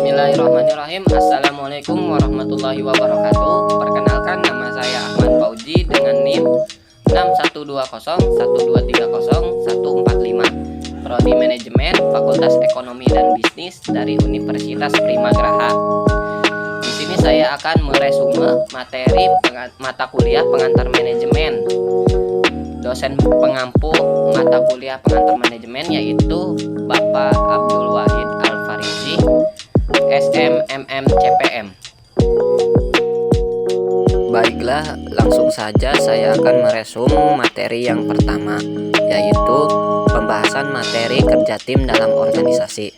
Bismillahirrahmanirrahim. Assalamualaikum warahmatullahi wabarakatuh. Perkenalkan, nama saya Ahmad Fauji dengan NIM 612012301445, Prodi Manajemen Fakultas Ekonomi dan Bisnis dari Universitas Primagraha. Di sini saya akan meresume materi mata kuliah pengantar manajemen. Dosen pengampu mata kuliah pengantar manajemen yaitu Bapak Abdul Wahid Al-Farizi, SMMM CPM. Baiklah, langsung saja saya akan meresum materi yang pertama, yaitu pembahasan materi kerja tim dalam organisasi.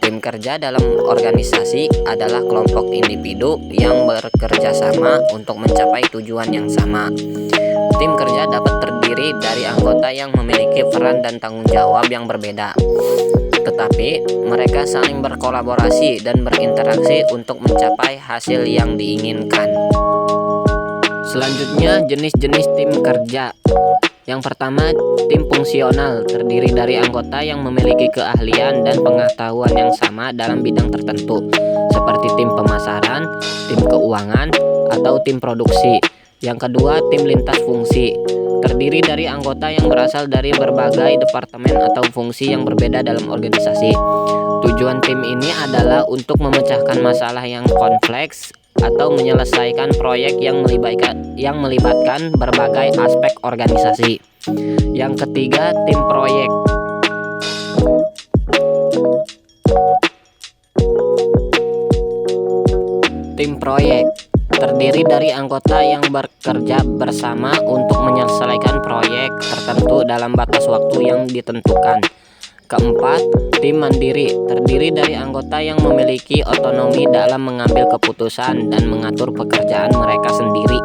Tim kerja dalam organisasi adalah kelompok individu yang bekerja sama untuk mencapai tujuan yang sama. Tim kerja dapat terdiri dari anggota yang memiliki peran dan tanggung jawab yang berbeda, tetapi mereka saling berkolaborasi dan berinteraksi untuk mencapai hasil yang diinginkan. Selanjutnya, jenis-jenis tim kerja. Yang pertama, tim fungsional, terdiri dari anggota yang memiliki keahlian dan pengetahuan yang sama dalam bidang tertentu, seperti tim pemasaran, tim keuangan, atau tim produksi. Yang kedua, tim lintas fungsi, terdiri dari anggota yang berasal dari berbagai departemen atau fungsi yang berbeda dalam organisasi. Tujuan tim ini adalah untuk memecahkan masalah yang kompleks atau menyelesaikan proyek yang melibatkan berbagai aspek organisasi. Yang ketiga, tim proyek. Tim proyek terdiri dari anggota yang bekerja bersama untuk menyelesaikan proyek tertentu dalam batas waktu yang ditentukan. Keempat, tim mandiri, terdiri dari anggota yang memiliki otonomi dalam mengambil keputusan dan mengatur pekerjaan mereka sendiri.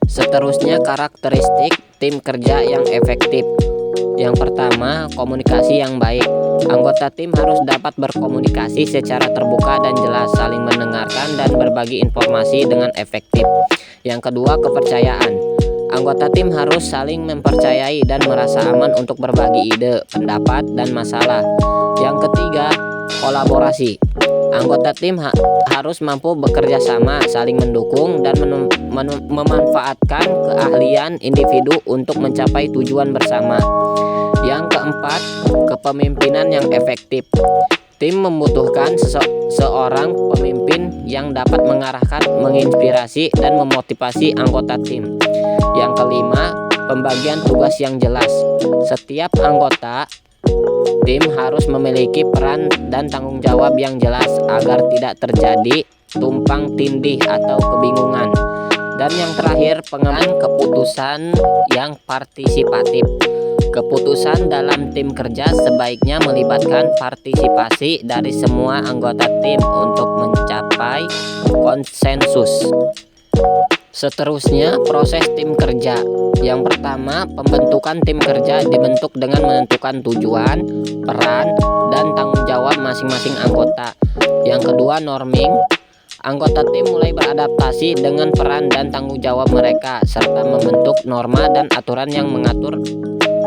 Seterusnya, karakteristik tim kerja yang efektif. Yang pertama, komunikasi yang baik. Anggota tim harus dapat berkomunikasi secara terbuka dan jelas, saling mendengarkan dan berbagi informasi dengan efektif. Yang kedua, kepercayaan. Anggota tim harus saling mempercayai dan merasa aman untuk berbagi ide, pendapat, dan masalah. Yang ketiga, kolaborasi. Anggota tim harus mampu bekerja sama, saling mendukung, dan memanfaatkan keahlian individu untuk mencapai tujuan bersama. Yang keempat, kepemimpinan yang efektif. Tim membutuhkan seorang pemimpin yang dapat mengarahkan, menginspirasi, dan memotivasi anggota tim. Yang kelima, pembagian tugas yang jelas. Setiap anggota tim harus memiliki peran dan tanggung jawab yang jelas agar tidak terjadi tumpang tindih atau kebingungan. Dan yang terakhir, pengambilan keputusan yang partisipatif. Keputusan dalam tim kerja sebaiknya melibatkan partisipasi dari semua anggota tim untuk mencapai konsensus. Seterusnya, proses tim kerja. Yang pertama, pembentukan tim kerja dibentuk dengan menentukan tujuan, peran, dan tanggung jawab masing-masing anggota. Yang kedua, norming. Anggota tim mulai beradaptasi dengan peran dan tanggung jawab mereka, serta membentuk norma dan aturan yang mengatur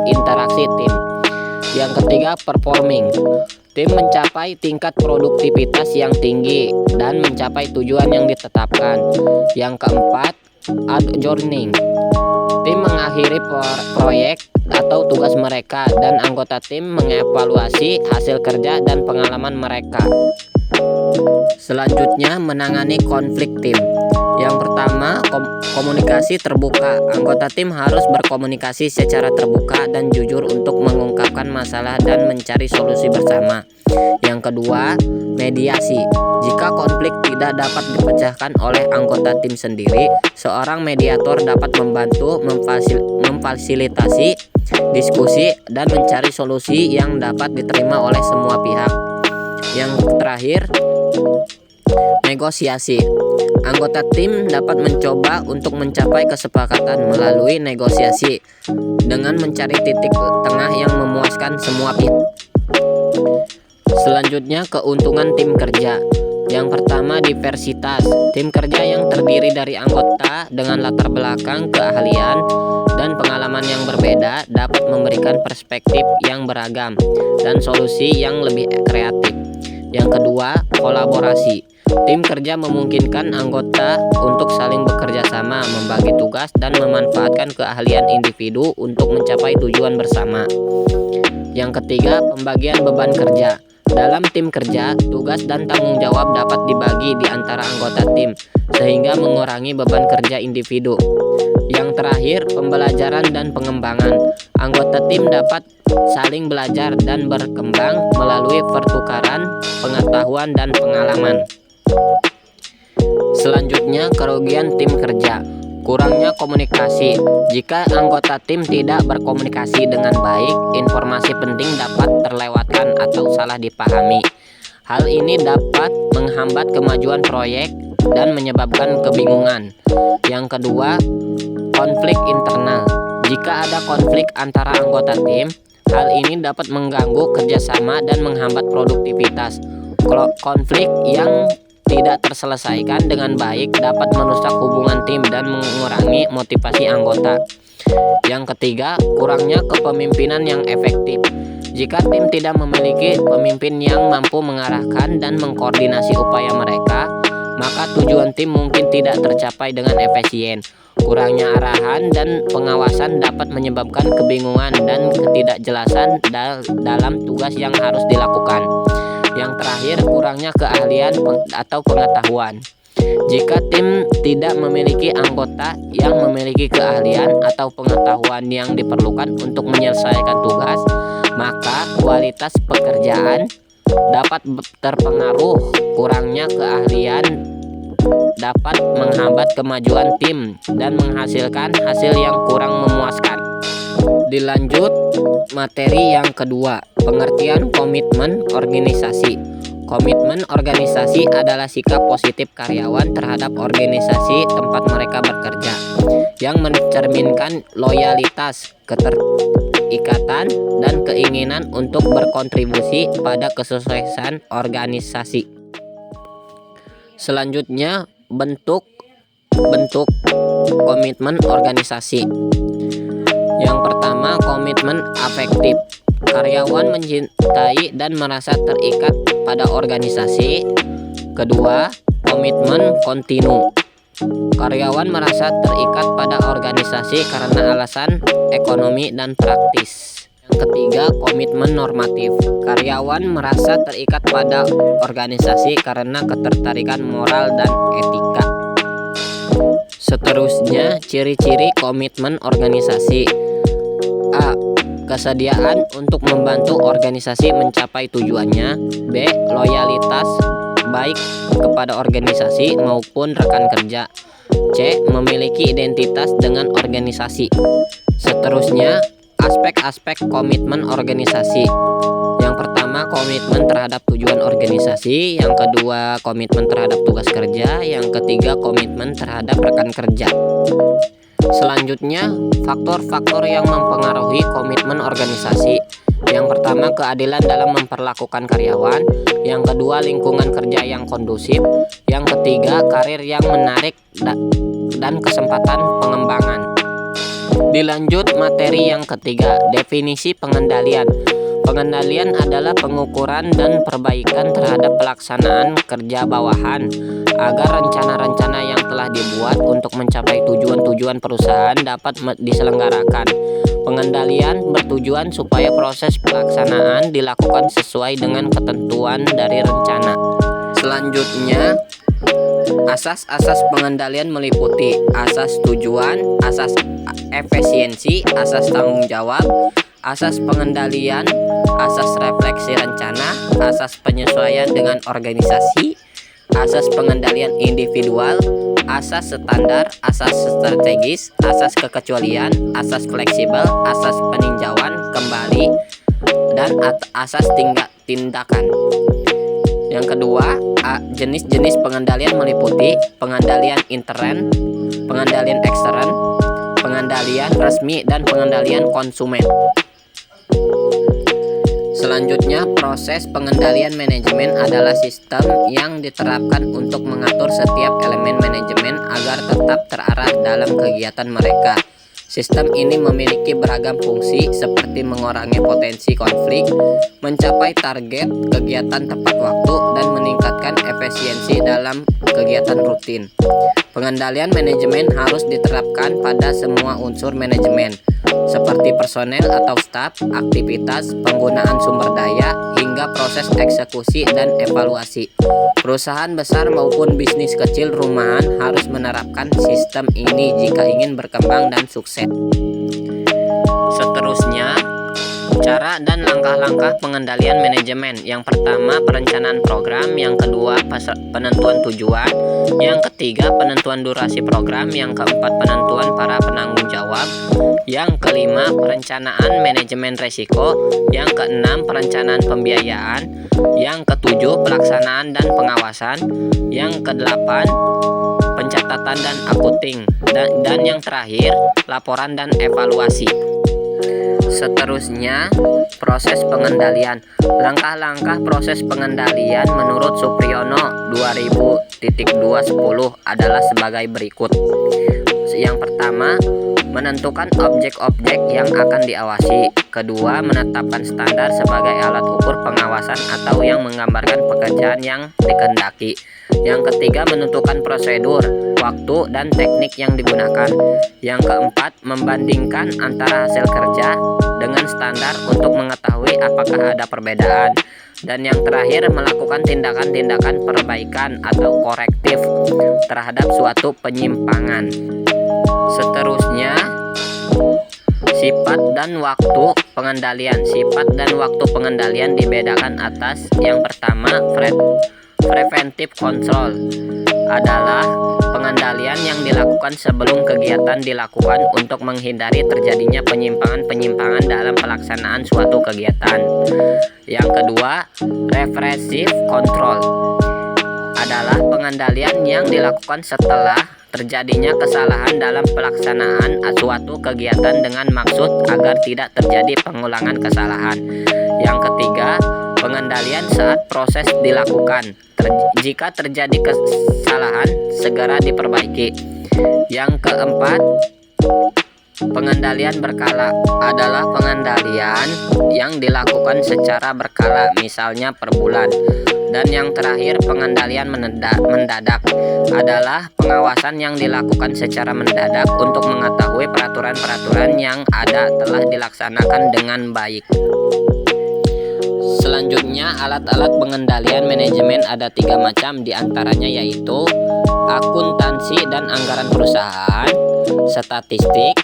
interaksi tim. Yang ketiga, performing. Tim mencapai tingkat produktivitas yang tinggi dan mencapai tujuan yang ditetapkan. Yang keempat, adjourning. Tim mengakhiri proyek atau tugas mereka dan anggota tim mengevaluasi hasil kerja dan pengalaman mereka. Selanjutnya, menangani konflik tim. Yang pertama, komunikasi terbuka. Anggota tim harus berkomunikasi secara terbuka dan jujur untuk mengungkapkan masalah dan mencari solusi bersama. Yang kedua, mediasi. Jika konflik tidak dapat dipecahkan oleh anggota tim sendiri, seorang mediator dapat membantu memfasilitasi diskusi dan mencari solusi yang dapat diterima oleh semua pihak. Yang terakhir, negosiasi. Anggota tim dapat mencoba untuk mencapai kesepakatan melalui negosiasi dengan mencari titik tengah yang memuaskan semua pihak. Selanjutnya, keuntungan tim kerja. Yang pertama, diversitas. Tim kerja yang terdiri dari anggota dengan latar belakang, keahlian, dan pengalaman yang berbeda dapat memberikan perspektif yang beragam dan solusi yang lebih kreatif. Yang kedua, kolaborasi. Tim kerja memungkinkan anggota untuk saling bekerja sama, membagi tugas, dan memanfaatkan keahlian individu untuk mencapai tujuan bersama. Yang ketiga, pembagian beban kerja. Dalam tim kerja, tugas dan tanggung jawab dapat dibagi di antara anggota tim, sehingga mengurangi beban kerja individu. Yang terakhir, pembelajaran dan pengembangan. Anggota tim dapat saling belajar dan berkembang melalui pertukaran pengetahuan dan pengalaman. Selanjutnya, kerugian tim kerja. Kurangnya komunikasi. Jika anggota tim tidak berkomunikasi dengan baik, informasi penting dapat terlewatkan atau salah dipahami. Hal ini dapat menghambat kemajuan proyek dan menyebabkan kebingungan. Yang kedua, konflik internal. Jika ada konflik antara anggota tim, hal ini dapat mengganggu kerjasama dan menghambat produktivitas. Konflik yang tidak terselesaikan dengan baik dapat merusak hubungan tim dan mengurangi motivasi anggota. Yang ketiga, kurangnya kepemimpinan yang efektif. Jika tim tidak memiliki pemimpin yang mampu mengarahkan dan mengkoordinasi upaya mereka, maka tujuan tim mungkin tidak tercapai dengan efisien. Kurangnya arahan dan pengawasan dapat menyebabkan kebingungan dan ketidakjelasan dalam tugas yang harus dilakukan. Yang terakhir, kurangnya keahlian atau pengetahuan. Jika tim tidak memiliki anggota yang memiliki keahlian atau pengetahuan yang diperlukan untuk menyelesaikan tugas, maka kualitas pekerjaan dapat terpengaruh. Kurangnya keahlian dapat menghambat kemajuan tim dan menghasilkan hasil yang kurang memuaskan. Dilanjut materi yang kedua, pengertian komitmen organisasi. Komitmen organisasi adalah sikap positif karyawan terhadap organisasi tempat mereka bekerja, yang mencerminkan loyalitas, keterikatan, dan keinginan untuk berkontribusi pada kesuksesan organisasi. Selanjutnya, bentuk komitmen organisasi. Yang pertama, komitmen afektif. Karyawan mencintai dan merasa terikat pada organisasi. Kedua, komitmen kontinu. Karyawan merasa terikat pada organisasi karena alasan ekonomi dan praktis. Yang ketiga, komitmen normatif. Karyawan merasa terikat pada organisasi karena ketertarikan moral dan etika. Seterusnya, ciri-ciri komitmen organisasi. A. Kesediaan untuk membantu organisasi mencapai tujuannya. B. Loyalitas baik kepada organisasi maupun rekan kerja. C. Memiliki identitas dengan organisasi. Seterusnya, aspek-aspek komitmen organisasi. Yang pertama, komitmen terhadap tujuan organisasi. Yang kedua, komitmen terhadap tugas kerja. Yang ketiga, komitmen terhadap rekan kerja. Selanjutnya, faktor-faktor yang mempengaruhi komitmen organisasi. Yang pertama, keadilan dalam memperlakukan karyawan. Yang kedua, lingkungan kerja yang kondusif. Yang ketiga, karir yang menarik dan kesempatan pengembangan. Dilanjut materi yang ketiga, definisi pengendalian. Pengendalian adalah pengukuran dan perbaikan terhadap pelaksanaan kerja bawahan agar rencana-rencana yang telah dibuat untuk mencapai tujuan-tujuan perusahaan dapat diselenggarakan. Pengendalian bertujuan supaya proses pelaksanaan dilakukan sesuai dengan ketentuan dari rencana. Selanjutnya, asas-asas pengendalian meliputi asas tujuan, asas efisiensi, asas tanggung jawab, asas pengendalian, asas refleksi rencana, asas penyesuaian dengan organisasi, asas pengendalian individual, asas standar, asas strategis, asas kekecualian, asas fleksibel, asas peninjauan kembali, dan asas tindakan. Yang kedua, jenis-jenis pengendalian meliputi pengendalian intern, pengendalian ekstern, pengendalian resmi, dan pengendalian konsumen. Selanjutnya, proses pengendalian manajemen adalah sistem yang diterapkan untuk mengatur setiap elemen manajemen agar tetap terarah dalam kegiatan mereka. Sistem ini memiliki beragam fungsi seperti mengurangi potensi konflik, mencapai target kegiatan tepat waktu, dan meningkatkan efisiensi dalam kegiatan rutin. Pengendalian manajemen harus diterapkan pada semua unsur manajemen, seperti personel atau staf, aktivitas, penggunaan sumber daya, hingga proses eksekusi dan evaluasi. Perusahaan besar maupun bisnis kecil rumahan harus menerapkan sistem ini jika ingin berkembang dan sukses. Seterusnya, cara dan langkah-langkah pengendalian manajemen. Yang pertama, perencanaan program. Yang kedua, penentuan tujuan. Yang ketiga, penentuan durasi program. Yang keempat, penentuan para penanggung jawab. Yang kelima, perencanaan manajemen risiko. Yang keenam, perencanaan pembiayaan. Yang ketujuh, pelaksanaan dan pengawasan. Yang kedelapan, pencatatan dan akunting. Dan yang terakhir, laporan dan evaluasi. Seterusnya, proses pengendalian. Langkah-langkah proses pengendalian menurut Supriyono 2000.210 adalah sebagai berikut. Yang pertama, menentukan objek-objek yang akan diawasi. Kedua, menetapkan standar sebagai alat ukur pengawasan atau yang menggambarkan pekerjaan yang dikehendaki. Yang ketiga, menentukan prosedur, waktu, dan teknik yang digunakan. Yang keempat, membandingkan antara hasil kerja dengan standar untuk mengetahui apakah ada perbedaan. Dan yang terakhir, melakukan tindakan-tindakan perbaikan atau korektif terhadap suatu penyimpangan. Seterusnya, sifat dan waktu pengendalian. Sifat dan waktu pengendalian dibedakan atas. Yang pertama, preventive control adalah pengendalian yang dilakukan sebelum kegiatan dilakukan untuk menghindari terjadinya penyimpangan-penyimpangan dalam pelaksanaan suatu kegiatan. Yang kedua, repressive control adalah pengendalian yang dilakukan setelah terjadinya kesalahan dalam pelaksanaan suatu kegiatan dengan maksud agar tidak terjadi pengulangan kesalahan. Yang ketiga, pengendalian saat proses dilakukan. Jika terjadi kesalahan, segera diperbaiki. Yang keempat, pengendalian berkala adalah pengendalian yang dilakukan secara berkala, misalnya per bulan. Dan yang terakhir, pengendalian mendadak adalah pengawasan yang dilakukan secara mendadak untuk mengetahui peraturan-peraturan yang ada telah dilaksanakan dengan baik. Selanjutnya, alat-alat pengendalian manajemen ada 3 macam, diantaranya yaitu akuntansi dan anggaran perusahaan, statistik,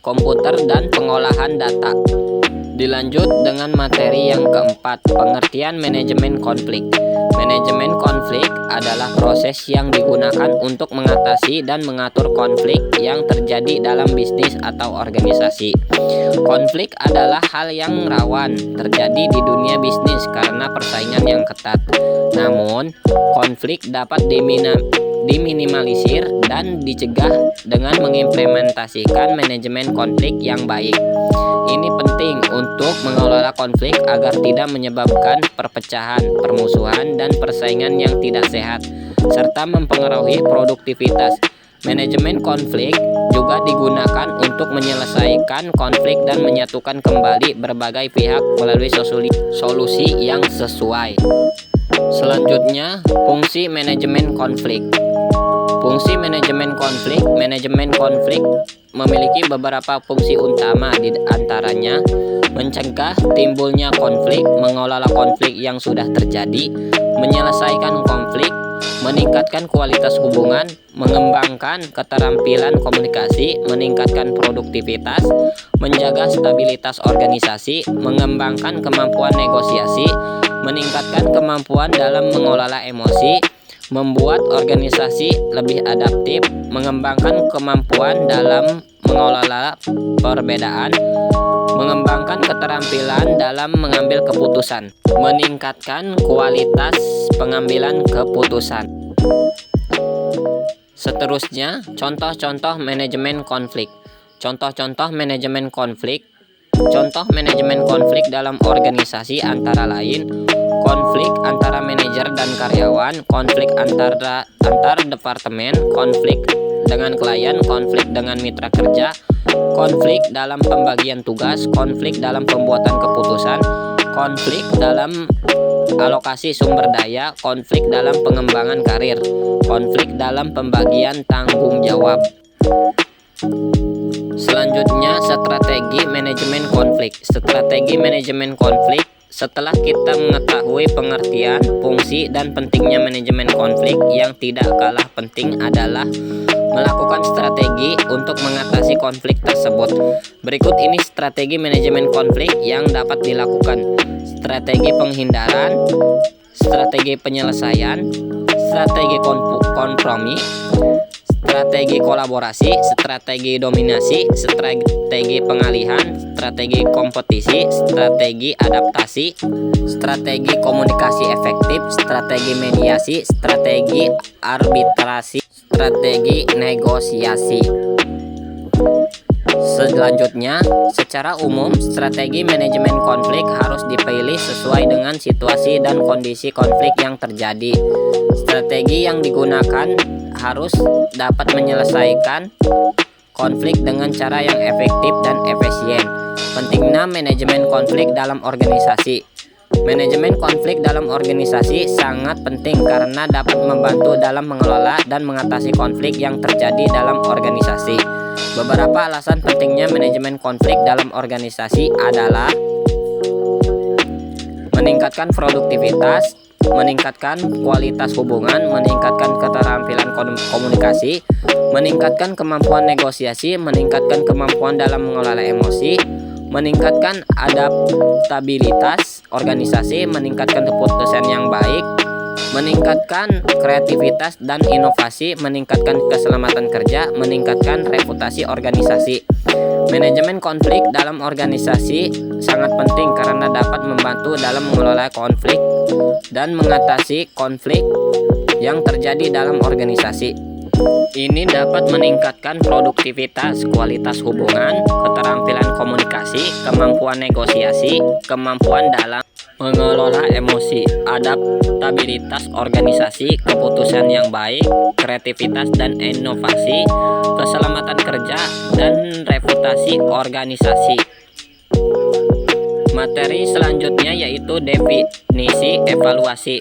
komputer, dan pengolahan data. Dilanjut dengan materi yang keempat, pengertian manajemen konflik. Manajemen konflik adalah proses yang digunakan untuk mengatasi dan mengatur konflik yang terjadi dalam bisnis atau organisasi. Konflik adalah hal yang rawan terjadi di dunia bisnis karena persaingan yang ketat. Namun, konflik dapat diminimalisir dan dicegah dengan mengimplementasikan manajemen konflik yang baik. Ini penting untuk mengelola konflik agar tidak menyebabkan perpecahan, permusuhan, dan persaingan yang tidak sehat, serta mempengaruhi produktivitas. Manajemen konflik juga digunakan untuk menyelesaikan konflik dan menyatukan kembali berbagai pihak melalui solusi yang sesuai. Selanjutnya, fungsi manajemen konflik. Fungsi manajemen konflik memiliki beberapa fungsi utama, di antaranya mencegah timbulnya konflik, mengelola konflik yang sudah terjadi, menyelesaikan konflik, meningkatkan kualitas hubungan, mengembangkan keterampilan komunikasi, meningkatkan produktivitas, menjaga stabilitas organisasi, mengembangkan kemampuan negosiasi, meningkatkan kemampuan dalam mengelola emosi, membuat organisasi lebih adaptif, mengembangkan kemampuan dalam mengelola perbedaan, mengembangkan keterampilan dalam mengambil keputusan, meningkatkan kualitas pengambilan keputusan. Seterusnya, contoh-contoh manajemen konflik. Contoh-contoh manajemen konflik. Contoh manajemen konflik dalam organisasi antara lain konflik antara manajer dan karyawan, konflik antar departemen, konflik dengan klien, konflik dengan mitra kerja, konflik dalam pembagian tugas, konflik dalam pembuatan keputusan, konflik dalam alokasi sumber daya, konflik dalam pengembangan karir, konflik dalam pembagian tanggung jawab. Selanjutnya, strategi manajemen konflik. Strategi manajemen konflik. Setelah kita mengetahui pengertian, fungsi, dan pentingnya manajemen konflik, yang tidak kalah penting adalah melakukan strategi untuk mengatasi konflik tersebut. Berikut ini strategi manajemen konflik yang dapat dilakukan. Strategi penghindaran, strategi penyelesaian, strategi kompromi, strategi kolaborasi, strategi dominasi, strategi pengalihan, strategi kompetisi, strategi adaptasi, strategi komunikasi efektif, strategi mediasi, strategi arbitrasi, strategi negosiasi. Selanjutnya, secara umum, strategi manajemen konflik harus dipilih sesuai dengan situasi dan kondisi konflik yang terjadi. Strategi yang digunakan harus dapat menyelesaikan konflik dengan cara yang efektif dan efisien. Pentingnya manajemen konflik dalam organisasi. Manajemen konflik dalam organisasi sangat penting karena dapat membantu dalam mengelola dan mengatasi konflik yang terjadi dalam organisasi. Beberapa alasan pentingnya manajemen konflik dalam organisasi adalah meningkatkan produktivitas, meningkatkan kualitas hubungan, meningkatkan keterampilan komunikasi, meningkatkan kemampuan negosiasi, meningkatkan kemampuan dalam mengelola emosi, meningkatkan adaptabilitas organisasi, meningkatkan keputusan yang baik, meningkatkan kreativitas dan inovasi, meningkatkan keselamatan kerja, meningkatkan reputasi organisasi. Manajemen konflik dalam organisasi sangat penting karena dapat membantu dalam mengelola konflik dan mengatasi konflik yang terjadi dalam organisasi. Ini dapat meningkatkan produktivitas, kualitas hubungan, keterampilan komunikasi, kemampuan negosiasi, kemampuan dalam mengelola emosi, adaptabilitas organisasi, keputusan yang baik, kreativitas dan inovasi, keselamatan kerja, dan reputasi organisasi. Materi selanjutnya yaitu definisi evaluasi.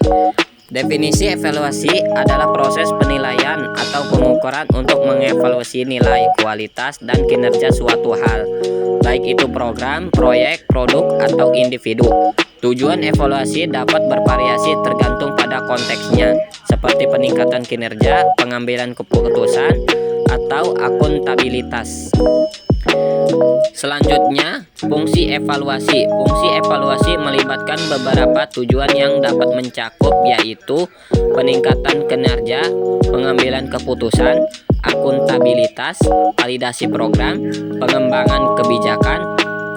Definisi evaluasi adalah proses penilaian atau pengukuran untuk mengevaluasi nilai, kualitas, dan kinerja suatu hal, baik itu program, proyek, produk, atau individu. Tujuan evaluasi dapat bervariasi tergantung pada konteksnya, seperti peningkatan kinerja, pengambilan keputusan, atau akuntabilitas. Selanjutnya, fungsi evaluasi. Fungsi evaluasi melibatkan beberapa tujuan yang dapat mencakup, yaitu peningkatan kinerja, pengambilan keputusan, akuntabilitas, validasi program, pengembangan kebijakan,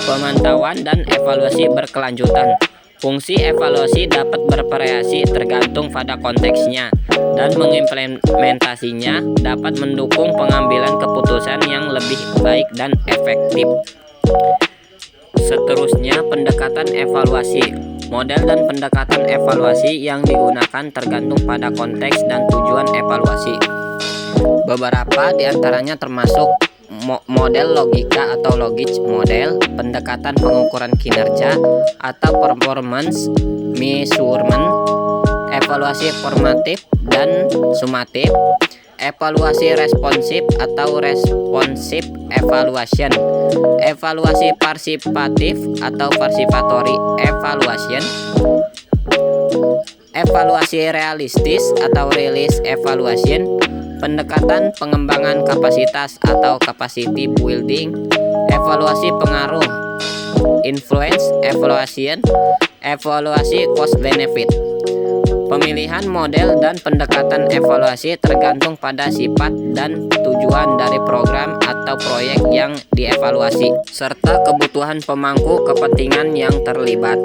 pemantauan, dan evaluasi berkelanjutan. Fungsi evaluasi dapat bervariasi tergantung pada konteksnya, dan mengimplementasinya dapat mendukung pengambilan keputusan yang lebih baik dan efektif. Seterusnya, pendekatan evaluasi. Model dan pendekatan evaluasi yang digunakan tergantung pada konteks dan tujuan evaluasi. Beberapa di antaranya termasuk model logika atau logis model, pendekatan pengukuran kinerja atau performance measurement, evaluasi formatif dan sumatif, evaluasi responsif atau responsive evaluation, evaluasi partisipatif atau participatory evaluation, evaluasi realistis atau realist evaluation, pendekatan pengembangan kapasitas atau capacity building, evaluasi pengaruh influence evaluation, evaluasi cost benefit. Pemilihan model dan pendekatan evaluasi tergantung pada sifat dan tujuan dari program atau proyek yang dievaluasi, serta kebutuhan pemangku kepentingan yang terlibat.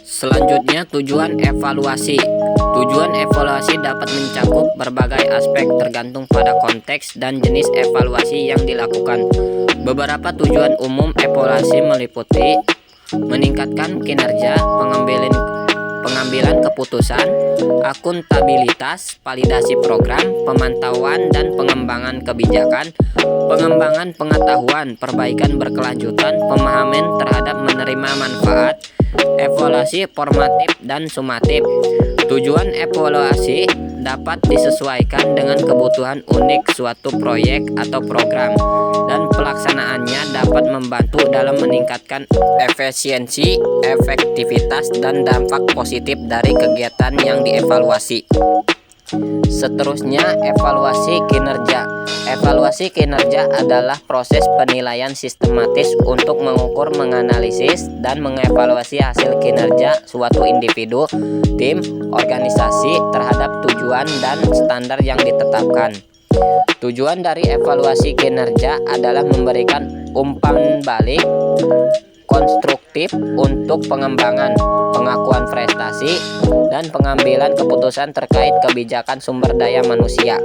Selanjutnya, tujuan evaluasi. Tujuan evaluasi dapat mencakup berbagai aspek tergantung pada konteks dan jenis evaluasi yang dilakukan. Beberapa tujuan umum evaluasi meliputi meningkatkan kinerja, pengambilan keputusan, akuntabilitas, validasi program, pemantauan dan pengembangan kebijakan, pengembangan pengetahuan, perbaikan berkelanjutan, pemahaman terhadap menerima manfaat, evaluasi formatif dan sumatif. Tujuan evaluasi dapat disesuaikan dengan kebutuhan unik suatu proyek atau program, dan pelaksanaannya dapat membantu dalam meningkatkan efisiensi, efektivitas, dan dampak positif dari kegiatan yang dievaluasi. Seterusnya, evaluasi kinerja. Evaluasi kinerja adalah proses penilaian sistematis untuk mengukur, menganalisis, dan mengevaluasi hasil kinerja suatu individu, tim, organisasi terhadap tujuan dan standar yang ditetapkan. Tujuan dari evaluasi kinerja adalah memberikan umpan balik konstruktif untuk pengembangan, pengakuan prestasi, dan pengambilan keputusan terkait kebijakan sumber daya manusia.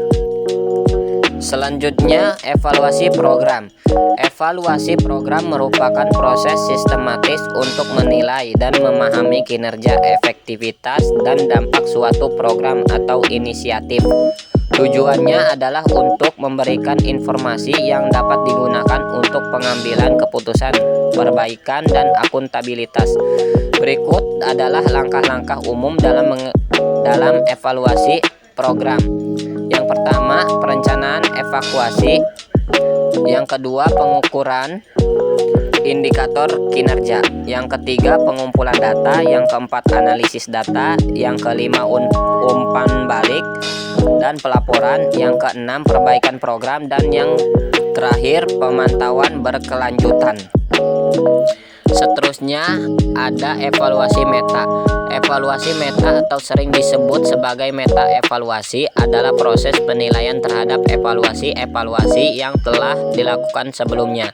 Selanjutnya, evaluasi program. Evaluasi program merupakan proses sistematis untuk menilai dan memahami kinerja, efektivitas, dan dampak suatu program atau inisiatif. Tujuannya adalah untuk memberikan informasi yang dapat digunakan untuk pengambilan keputusan, perbaikan, dan akuntabilitas. Berikut adalah langkah-langkah umum dalam evaluasi program. Yang pertama, perencanaan evaluasi. Yang kedua, pengukuran indikator kinerja. Yang ketiga, pengumpulan data. Yang keempat, analisis data. Yang kelima, umpan balik dan pelaporan. Yang keenam, perbaikan program. Dan yang terakhir, pemantauan berkelanjutan. Seterusnya ada evaluasi meta. Evaluasi meta atau sering disebut sebagai meta evaluasi adalah proses penilaian terhadap evaluasi yang telah dilakukan sebelumnya.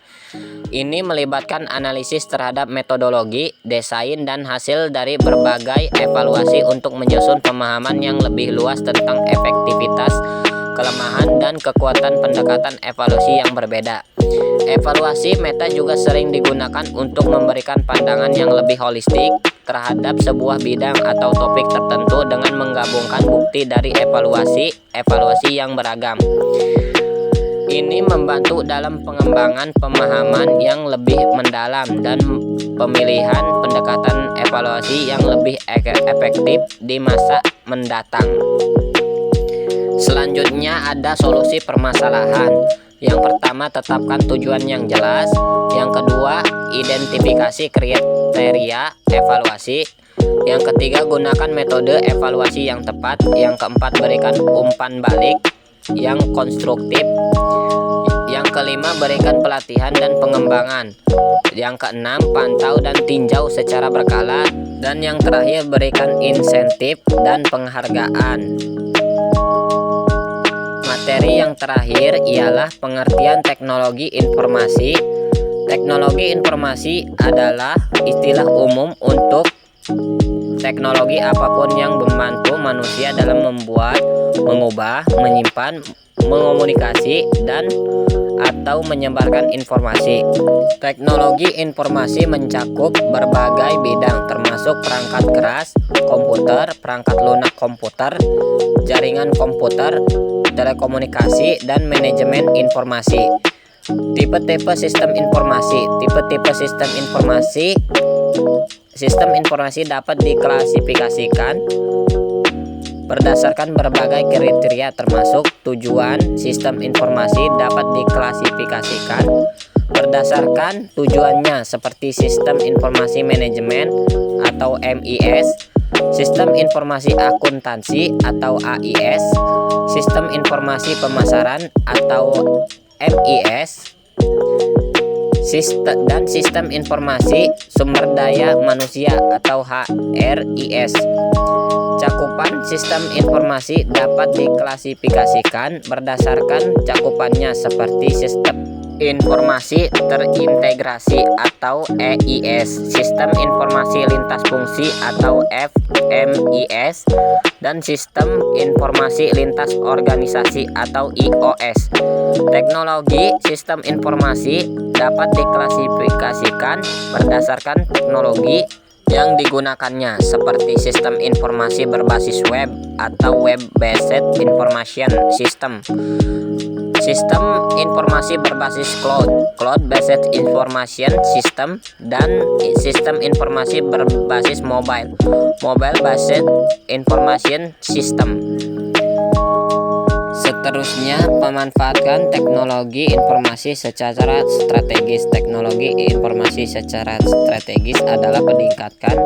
Ini melibatkan analisis terhadap metodologi, desain, dan hasil dari berbagai evaluasi untuk menyusun pemahaman yang lebih luas tentang efektivitas, kelemahan, dan kekuatan pendekatan evaluasi yang berbeda. Evaluasi meta juga sering digunakan untuk memberikan pandangan yang lebih holistik terhadap sebuah bidang atau topik tertentu dengan menggabungkan bukti dari evaluasi yang beragam. Ini membantu dalam pengembangan pemahaman yang lebih mendalam dan pemilihan pendekatan evaluasi yang lebih efektif di masa mendatang. Selanjutnya ada solusi permasalahan. Yang pertama, tetapkan tujuan yang jelas. Yang kedua, identifikasi kriteria evaluasi. Yang ketiga, gunakan metode evaluasi yang tepat. Yang keempat, berikan umpan balik yang konstruktif. Yang kelima, berikan pelatihan dan pengembangan. Yang keenam, pantau dan tinjau secara berkala. Dan yang terakhir, berikan insentif dan penghargaan. Materi yang terakhir ialah pengertian teknologi informasi. Teknologi informasi adalah istilah umum untuk teknologi apapun yang membantu manusia dalam membuat, mengubah, menyimpan, mengomunikasi, dan atau menyebarkan informasi. Teknologi informasi mencakup berbagai bidang termasuk perangkat keras, komputer, perangkat lunak komputer, jaringan komputer, telekomunikasi, dan manajemen informasi. Tipe-tipe sistem informasi. Tipe-tipe sistem informasi dapat diklasifikasikan berdasarkan berbagai kriteria termasuk tujuan. Sistem informasi dapat diklasifikasikan berdasarkan tujuannya seperti sistem informasi manajemen atau MIS, sistem informasi akuntansi atau AIS, sistem informasi pemasaran atau MIS, dan sistem informasi sumber daya manusia atau HRIS. Cakupan sistem informasi dapat diklasifikasikan berdasarkan cakupannya seperti sistem informasi terintegrasi atau EIS, sistem informasi lintas fungsi atau FMIS, dan sistem informasi lintas organisasi atau IOS. Teknologi sistem informasi dapat diklasifikasikan berdasarkan teknologi, yang digunakannya, seperti sistem informasi berbasis web atau web-based information system, sistem informasi berbasis cloud-based information system, dan sistem informasi berbasis mobile-based information system. Seterusnya, memanfaatkan teknologi informasi secara strategis. Teknologi informasi secara strategis adalah meningkatkan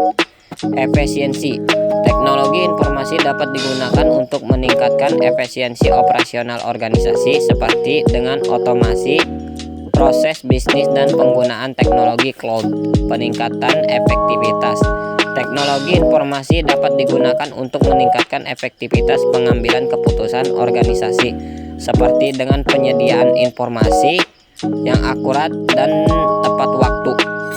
efisiensi. Teknologi informasi dapat digunakan untuk meningkatkan efisiensi operasional organisasi, seperti dengan otomasi proses bisnis dan penggunaan teknologi cloud. Peningkatan efektivitas. Teknologi informasi dapat digunakan untuk meningkatkan efektivitas pengambilan keputusan organisasi, seperti dengan penyediaan informasi yang akurat dan tepat waktu.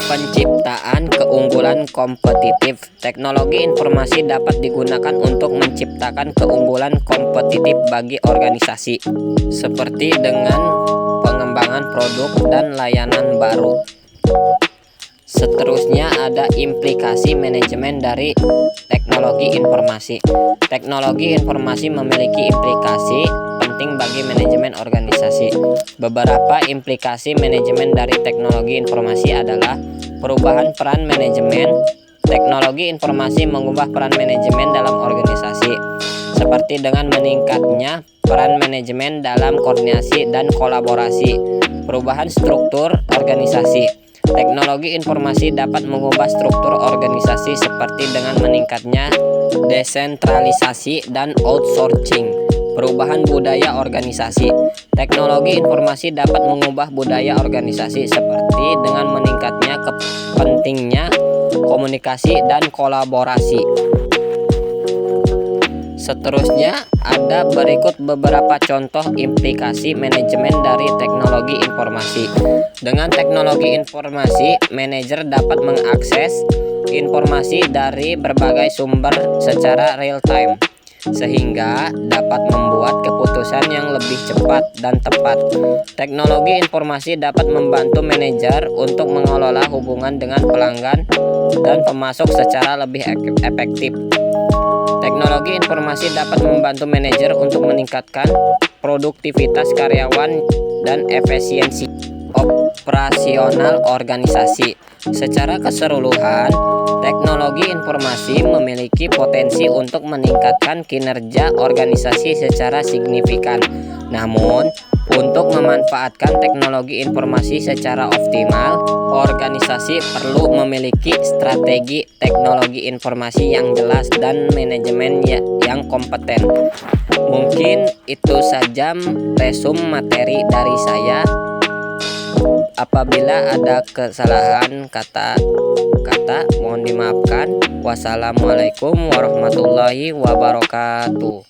Penciptaan keunggulan kompetitif. Teknologi informasi dapat digunakan untuk menciptakan keunggulan kompetitif bagi organisasi, seperti dengan pengembangan produk dan layanan baru. Seterusnya ada implikasi manajemen dari teknologi informasi. Teknologi informasi memiliki implikasi penting bagi manajemen organisasi. Beberapa implikasi manajemen dari teknologi informasi adalah perubahan peran manajemen. Teknologi informasi mengubah peran manajemen dalam organisasi, seperti dengan meningkatnya peran manajemen dalam koordinasi dan kolaborasi. Perubahan struktur organisasi. Teknologi informasi dapat mengubah struktur organisasi, seperti dengan meningkatnya desentralisasi dan outsourcing. Perubahan budaya organisasi. Teknologi informasi dapat mengubah budaya organisasi, seperti dengan meningkatnya pentingnya komunikasi dan kolaborasi. Seterusnya, ada berikut beberapa contoh implikasi manajemen dari teknologi informasi. Dengan teknologi informasi, manajer dapat mengakses informasi dari berbagai sumber secara real time, sehingga dapat membuat keputusan yang lebih cepat dan tepat. Teknologi informasi dapat membantu manajer untuk mengelola hubungan dengan pelanggan dan pemasok secara lebih efektif. Teknologi informasi dapat membantu manajer untuk meningkatkan produktivitas karyawan dan efisiensi operasional organisasi. Secara keseluruhan, teknologi informasi memiliki potensi untuk meningkatkan kinerja organisasi secara signifikan. Namun, untuk memanfaatkan teknologi informasi secara optimal, organisasi perlu memiliki strategi teknologi informasi yang jelas dan manajemen yang kompeten. Mungkin itu saja resume materi dari saya. Apabila ada kesalahan kata-kata, mohon dimaafkan. Wassalamualaikum warahmatullahi wabarakatuh.